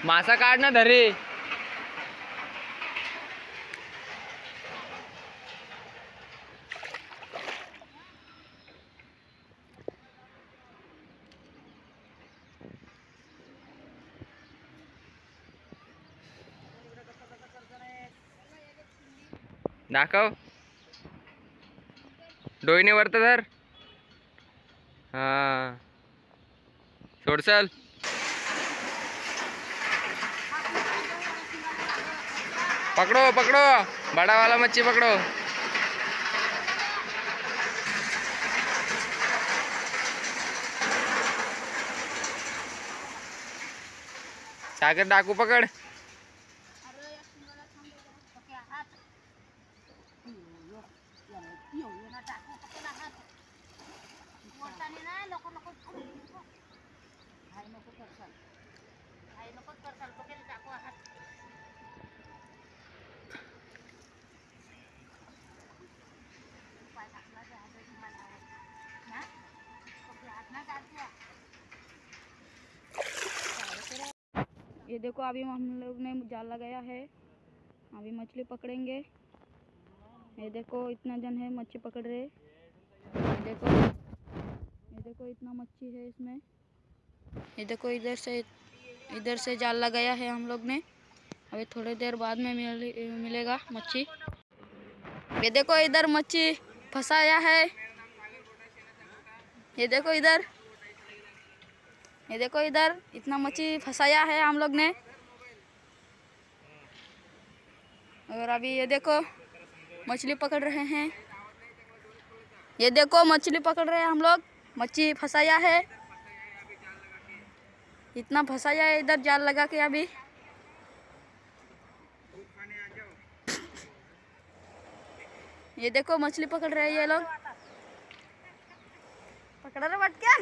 मासा काढ ना धरे. दाखव. डोईने वरत धर. हा सोडसल. पकड़ो पकड़ो, बड़ा वाला मच्छी पकड़ो. सागर डाकू पकड़. ये देखो अभी हम लोग ने जाल लगाया है, अभी मछली पकड़ेंगे। ये देखो इतना जन है मच्छी पकड़ रहे। ये देखो इतना मच्छी है इसमें। ये देखो इधर से जाल लगाया है हम लोग ने, अभी थोड़ी देर बाद में मिलेगा मच्छी। ये देखो इधर मच्छी फंसाया है। ये देखो इधर, ये देखो इधर इतना मच्छी फंसाया है हम लोग ने। और अभी ये देखो मछली पकड़ रहे हैं। ये देखो मछली पकड़ रहे हैं हम लोग, मच्छी फंसाया है, इतना फंसाया है इधर जाल लगा के। अभी ये देखो मछली पकड़ रहे हैं ये लोग, पकड़ रहे बटक्या।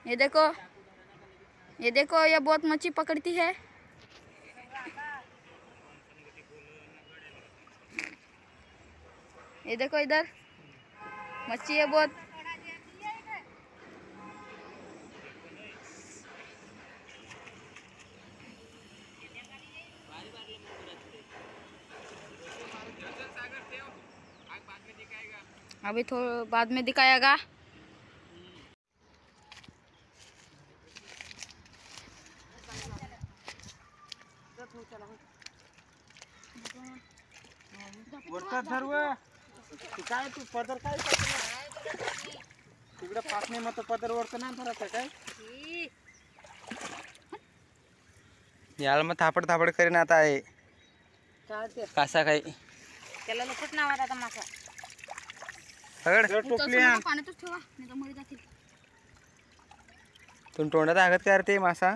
ये देखो ये बहुत मच्छी पकड़ती है। ये देखो इधर मच्छी है बहुत। अभी थोड़ा बाद में दिखाएगा। वरता धरव काय तू पदर काय तिकडे पाकणे मग पदर वरत नाही धरायचं काय. याला मग थापड थापड करीन आता आहे कासा काही त्याला लपट नावात आता मासा पकड. टोपली आण. पाण्यातच ठेवा नाही तर मरी जातील. तू तोंडात आगत करते मासा.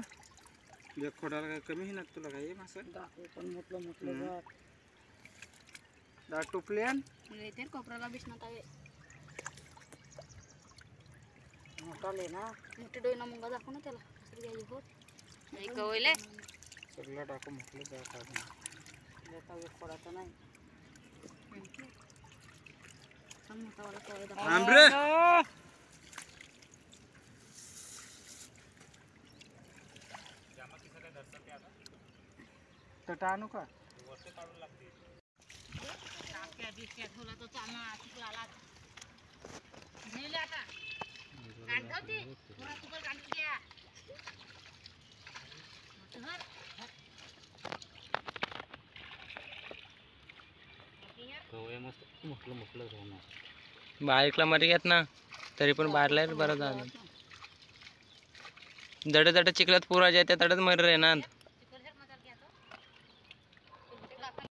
एक खोडाला काय कमी आहे ना तुला काय मासा. पण म्हटलं दा टोपली आण. ते कोपराला बिसनात आहे मोठाले ना. मोठे डोईना मुंगा दाखव ना त्याला कसं घ्यायची होत नाही गवले सगळं टाकू म्हटलं जा काढून. लेका एक खोडाचा नाही मोठावाला कवळे दाखव. आंब्रे तटा आणू का. ठेवला तो चालना चिखलाला नेले आता काढते थोडा तुकर काढून घ्या. बारीकला मरी घेत ना तरी पण बारला बरं झालं. जड जड चिखलात पुरा जाते तडच मर रे ना.